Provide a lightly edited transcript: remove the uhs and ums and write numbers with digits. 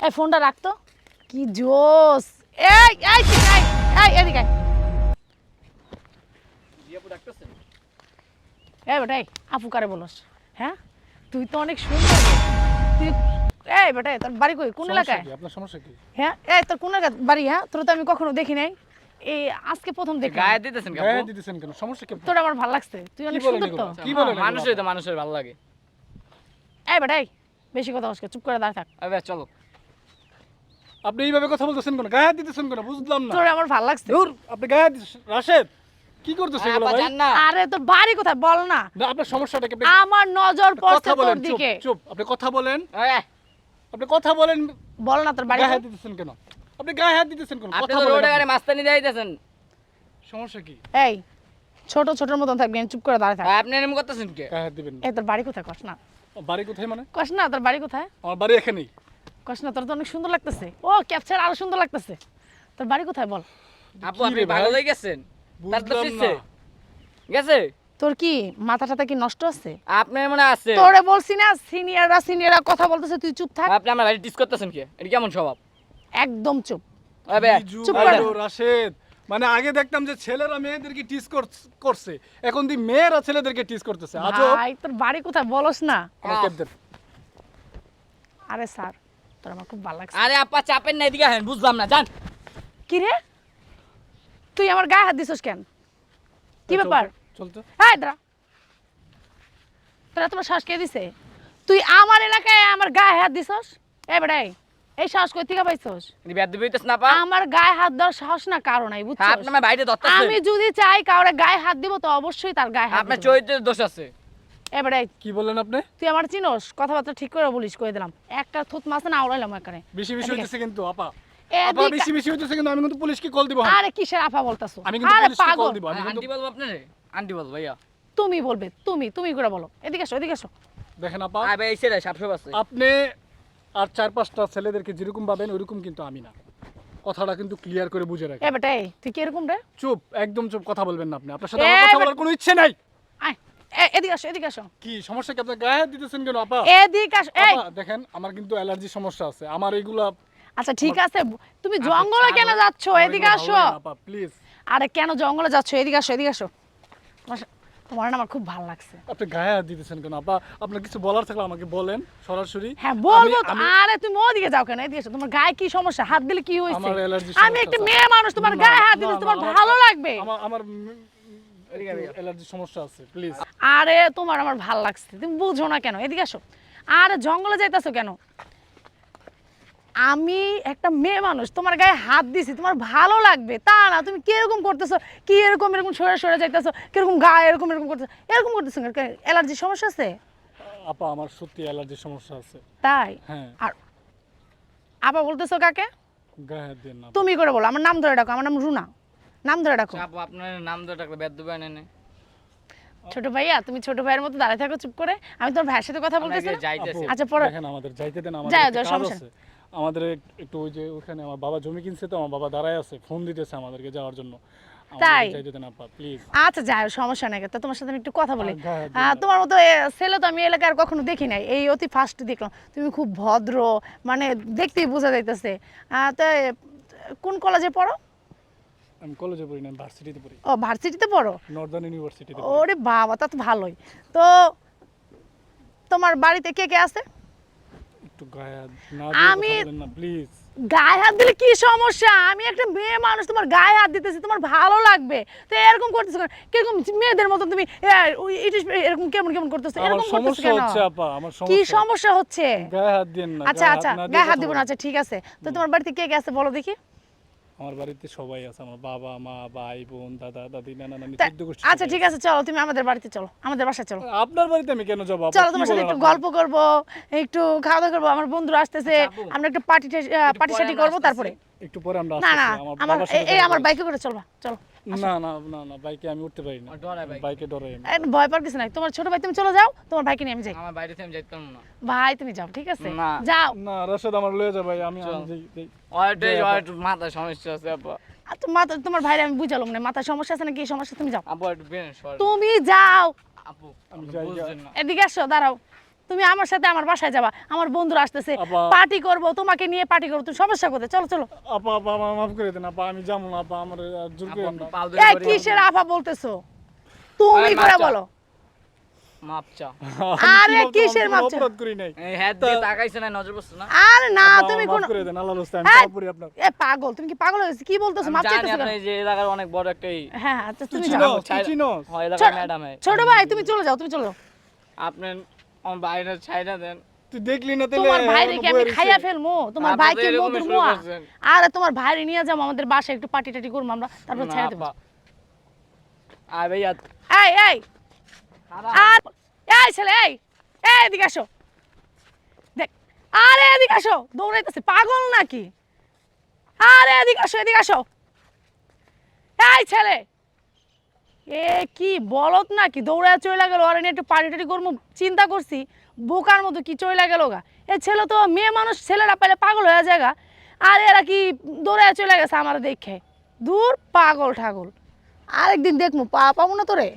এই ফোনটা রাখতো কি জোস। এই এই এই এই এদিকে এই বেটাই আপু কারে বলস? হ্যাঁ তুই তো অনেক সুন্দর তুই। এই বেটাই তোর বাড়ি কই, কোন এলাকায়? আপনার সমস্যা কি? হ্যাঁ এই তোর কোন এলাকায় বাড়ি? হ্যাঁ তোর তো আমি কখনো দেখি নাই, এই আজকে প্রথম দেখলাম। গায়ে দিতেছেন কেন? গায়ে দিতেছেন কেন? সমস্যা কি? তোর আমার ভালো লাগছে, তুই অনেক সুন্দর তো। কি বলেন? মানুষই তো মানুষের ভালো লাগে। এই বেটাই বেশি কথা বলছ, চুপ করে দাঁড়া থাক। আবে চলো। আপনি এইভাবে কথা বলতেছেন কেন? গায়ে দিতেছেন কেন? বুঝলাম না। তোর আমার ভালো লাগছে। দূর, আপনি গায়ে রাশেদ কি করতেছেন এগুলো আপা ভাই? জান না। আরে তোর বাড়ি কোথায় বল না। না, আপনার সমস্যাটা কি? আমার নজর পড়ছে কথা বলেন, তোর চুপ দিকে। চুপ। আপনি কথা বলেন, এই, আপনি কথা বলেন। বল না তোর বাড়ি গায়ে হাত কোথায়? দিতেছেন কেন? আপনি গায়ে হাত দিতেছেন কেন? আপনি কথা তো বলেন রোডে আপনি। গাড়ি মাস্তানি দিতেছেন। সমস্যা কি? এই ছোট ছোটর মতন থাকবি, আমি চুপ করে দাঁড়ায় থাক। আপনি এরকম করতেছেন কে? গায়ে হাত দিবেন না। এই তোর বাড়ি কোথায় কস না? বাড়ি কোথায় মানে? কস না তোর বাড়ি কোথায়? আমার বাড়ি এখানেই। কস না, তোর তো অনেক সুন্দর লাগতেছে। ও ক্যাপচার আরো সুন্দর লাগতেছে। তোর বাড়ি কোথায় বল? আপু কি আপনি রে ভাই? ভালো হয়ে গেছেন। তার তো বুঝলাম শিখছে। না। গেছে? তোর কি মাথাটা কি নষ্ট আছে? আপনার মনে আছে? তোরে বলছি না সিনিয়ররা কথা বলতেছে, তুই চুপ থাক। আপনি আমার বাড়ি টিস করতেছেন কি? এটা কেমন স্বভাব? একদম চুপ। আবে কি যুগ চুপ হলো, কর। রাশেদ। মানে আগে দেখতাম যে ছেলেরা মেয়েদেরকে টিস করছে, এখন দি মেয়েরা ছেলেদেরকে টিস করতেছে। আজব। ভাই তোর বাড়ি কোথায় বলস না? আমার ক্যাপ দেন। আরে স্যার তোর আমার খুব ভালো লাগছে। আরে আপা চাপেন না, এদিকে আসেন। বুঝলাম না, জান। কি রে তুই আমার গায়ে হাত দিছস কেন? কি ব্যাপার? চলতো। হ্যাঁ দাঁড়া, তোরা তোমার শ্বাস কে দিছে? তুই আমার এলাকায় আমার গায়ে হাত দিছস? এ বেটাই এই সাহস কই থেকে পাইছস? এনি ব্যাদ দিবেইতেছ না আপা? আমার গায়ে হাত দেওয়ার সাহস না কারো নাই, বুঝছস? আপনি আমার বাইরে ধরতেছেন। আমি যদি চাই কাউরে গায়ে হাত দিব তো অবশ্যই তার গায়ে হাত আপনার দিব। চরিত্রের দোষ আছে। এ বেটাই কি বললেন আপনি? তুই আমার চিনোস, কথাবার্তা ঠিক করে বলিস, কই দিলাম একটা থুত মাছ না আউড়াইলাম এখানে। বেশি বেশি এদিকে। হইতেছে কিন্তু আপা। আপা এদিকে। বেশি বেশি হইতেছে কিন্তু আমি কিন্তু পুলিশকে কল দিব। আরে কিসের আফা বলতাছো? আমি কিন্তু আরে পুলিশকে কল পাগল, দিব। আমি কিন্তু আন্টি বলবো আপনারে? আন্টি বলবো ভাইয়া। তুমি বলবে, তুমি করে বলো। এদিকে এসো, এদিকে এসো। দেখেন আপা, আবে এই ছেলে সাপসব আছে। আপনি আর 4-5টা ছেলেদেরকে যেরকম ভাবেন ওইরকম কিন্তু আমি না। কথাটা কিন্তু ক্লিয়ার করে বুঝে রাখেন। এ বেটাই তুই কি এরকম রে? চুপ, একদম চুপ, কথা বলবেন না আপনি। আপনার সাথে এ আমার কথা বেটা- বলার কোনো ইচ্ছে নাই। আয় এদিকে আসো, এদিকে আসো, কি সমস্যা কি? আপনি গায়ে হাত দিতেছেন কেন আপা? এদিকে আসো। এই আপা দেখেন, আমার কিন্তু অ্যালার্জি সমস্যা আছে। আমার এইগুলা আচ্ছা ঠিক আছে, তুমি জঙ্গলে কেন যাচ্ছ? এদিকে আসো। আপা প্লিজ। আরে কেন জঙ্গলে যাচ্ছ? এদিকে আসো, এদিকে আসো। তোমার না আমার খুব ভালো লাগছে। আপনি গায়ে হাত দিতেছেন কেন আপা? আপনার কিছু বলার থাকলে আমাকে বলেন সরাসরি। হ্যাঁ বলবো তো। আমি- আরে তুমি ওদিকে যাও কেন? এদিকে এসো। তোমার গায়ে কি সমস্যা? হাত দিলে কি হয়েছে? আমার অ্যালার্জি আমি একটা মেয়ে মানুষ, তোমার না, গায়ে হাত না, দিলে না, তোমার আমার- ভালো লাগবে? আমার অ্যালার্জি সমস্যা আছে, প্লিজ। আরে তোমার আমার ভালো লাগছে, তুমি বুঝো না কেন? এদিকে আসো। আরে জঙ্গলে যাইতাছো কেন? আমি একটা মেয়ে মানুষ, তোমার গায়ে হাত দিছি, তোমার ভালো লাগবে তা না। তুমি কিরকম করতেছো? কি এরকম সরে সরে যাইতেছো? কিরকম গায়ে এরকম করতেছো? এরকম করতেছো কেন? অ্যালার্জি সমস্যা আছে? আপা আমার সত্যি অ্যালার্জি সমস্যা আছে। তাই? হ্যাঁ। আর আপা বলতেছো কাকে? গায়ে হাত দেন না। তুমি করে বলো। আমার নাম ধরে ডাকো, আমার নাম রুনা। নাম ধরে ডাকো। আপু আপনার নাম ধরে ডাকলে ব্যাদ দিবে না? ছোট ভাইয়া, তুমি ছোট ভাইয়ের মতো দাঁড়ায় থাকো চুপ করে। আমি তোর ভাইয়ের সাথে কথা বলতেছি না। যাইতেছে। আপু, আচ্ছা, পরে- দেখেন আমাদের যাইতে দেন, আমাদের যাও, একটা যাও, কাজ সমস্যা আছে। আমাদের একটু ওই যে ওখানে আমার বাবা জমি কিনছে, তো আমার বাবা দাঁড়ায় আছে, ফোন দিতেছে আমাদেরকে যাওয়ার জন্য। আমাদেরকে তাই? যাইতে দেন আপা প্লিজ। আচ্ছা যাই হোক, সমস্যা নাই। তো তোমার সাথে আমি একটু কথা বলি। গায়ে হাত দিন না। তোমার মতো ছেলে তো আমি এলাকায় আর কখনো দেখি নাই, এই অতি ফার্স্ট দেখলাম। তুমি খুব ভদ্র, মানে দেখতেই বোঝা যাইতেছে। তো কোন কলেজে পড়ো? আমি কলেজে পড়ি না, আমি ভার্সিটিতে পড়ি। ও ভার্সিটিতে পড়ো? নর্দার্ন ইউনিভার্সিটিতে। ওরে বাবা, তা তো ভালোই। তো তোমার বাড়িতে কে কে আছে? একটু গায়ে হাত না দিয়ে আমি- কথা বলেন না প্লিজ। গায়ে হাত দিলে কি সমস্যা? আমি একটা মেয়ে মানুষ, তোমার গায়ে হাত দিতেছি, তোমার ভালো লাগবে। তো এরকম করতেছো কেন? কিরকম মেয়েদের মতো তুমি এরকম কেমন কেমন করতেছো? আমার এরকম করতেছো সমস্যা কেন? হচ্ছে আপা, আমার কি সমস্যা। সমস্যা হচ্ছে? গায়ে হাত দেন না। আচ্ছা আচ্ছা, না দিয়ে গায়ে হাত কথা দিব না। বলেন। আচ্ছা ঠিক আছে। তো তোমার বাড়িতে কে কে আছে বলো দেখি? আমার বাড়িতে সবাই আছে, আমার বাবা মা ভাই বোন দাদা দাদি নানা নানি তা- 14 গোষ্ঠী আচ্ছা সবাই ঠিক আছে, চলো তুমি আমাদের বাড়িতে চলো, আমাদের বাসায় চলো। আছে। আপনার বাড়িতে আমি কেন যাবো আপা? চলো কি তোমার সাথে বলেন একটু আপনি? গল্প করবো, একটু খাওয়া দাওয়া করবো। আমার বন্ধুরা আসতেছে, আচ্ছা, আপু, আমরা একটা পার্টি পরে সার্টি আমরা করবো আসতেছি। তারপরে। একটু পরে আমরা না না, আসতেছি, আমার বাবার সাথে এই দেখা আমার করবো। বাইকে করে চলবা, চলো। না না না না, বাইকে আমি উঠতে পারি না, ডরাই বাইক। বাইকে ডরাই আমি। ভয় পাওয়ার কিছু নাই। তোমার ছোট ভাই তুমি চলে যাও, তোমার ভাইকে নিয়ে আমি যাই। আমার বাইরে থেকে আমি যাইতাম না। ভাই তুমি যাও, ঠিক আছে? না। যাও। না রাশেদ আমার লয়ে যা ভাই, আমি চল। যাই। ওইটাই মাথায় সমস্যা আছে আপা। আর তোমার ভাইরে আমি বুঝালাম না, মাথায় সমস্যা আছে না কি সমস্যা, তুমি যাও। আপু একটু বেরেন সর। তুমি যাও। আপু আমি আপনি যাই, বুঝছেন না। এদিকে আসো, দাঁড়াও। তুমি আমার সাথে আমার বাসায় যাবা, আমার বন্ধুরা আসতেছে, আপা। পার্টি করব, তোমাকে নিয়ে পার্টি করবো, তুমি সমস্যা কোথায়? চলো চলো। আপা আপা আমার মাফ করে দেন আপা, আমি যাবো না আপা, আমার আর জোর আপু করেন আপনি না। পাল এই ধরে কিসের আফা বলতেছো? তুমি আরে করে মাপচা। বলো। মাপ চা। আমি আরে কি বলতাম, আমি কিসের কোনো মাপ চা? অপরাধ করি নাই। এই হ্যাঁ দিয়ে তাকাইছে না, নজর পড়ছে না? আরে না, আপা, তুমি আমার কোন মাফ করে দেন, আল্লাহর রাস্তায় আমি হ্যাঁ, পাপ করি আপনার। এ পাগল, তুমি কি পাগল হয়েছে? কি বলতেছো? আমি মাপ জানি চাইতেছো আপনি কেন? যে এলাকার অনেক বড় একটা হ্যাঁ আচ্ছা তুমি তুই যাও। চিনোস, তুই চিনোস? হয় এলাকার ছোট- ম্যাডাম ছোট ভাই তুমি চলে যাও, তুমি চলে যাও। আপনি আমার বাইরে ছাইড়া দেন। তুই দেখলি না তাহলে তোমার ভাইরে কি আমি বইয়ের খাইয়া ইচ্ছে। ফেলমু? তোমার আপনি ভাই তো কি এরকমই মধুর শুরু মোয়া? করছেন। আরে তোমার ভাইরে নিয়ে যাবো আমাদের বাসায়, একটু পার্টি টাটি করবো আমরা, তারপর না, ছেড়ে দেবো। আপা। আয় ভাইয়া এই এই আর এই ছেলে, এই এই এদিকে আসো, দেখ, আরে এদিকে আসো, দৌড়াইতেছে, পাগল নাকি? আরে এদিকে আসো, এদিকে আসো। এই ছেলে, এ কি বলত নাকি, দৌড়ায় চলে গেল, আর একটু পার্টি টাটি করবো চিন্তা করছি, বোকার মতো কি চলে গেল গা। এ ছেলে তো মেয়ে মানুষ, ছেলেরা পেলে পাগল হয়ে যায় গা। আর এরা কি দৌড়ায় চলে গেছে আমার দেখে, দূর পাগল ঠাগল। আরেকদিন দেখবো, পাবো না তোরে।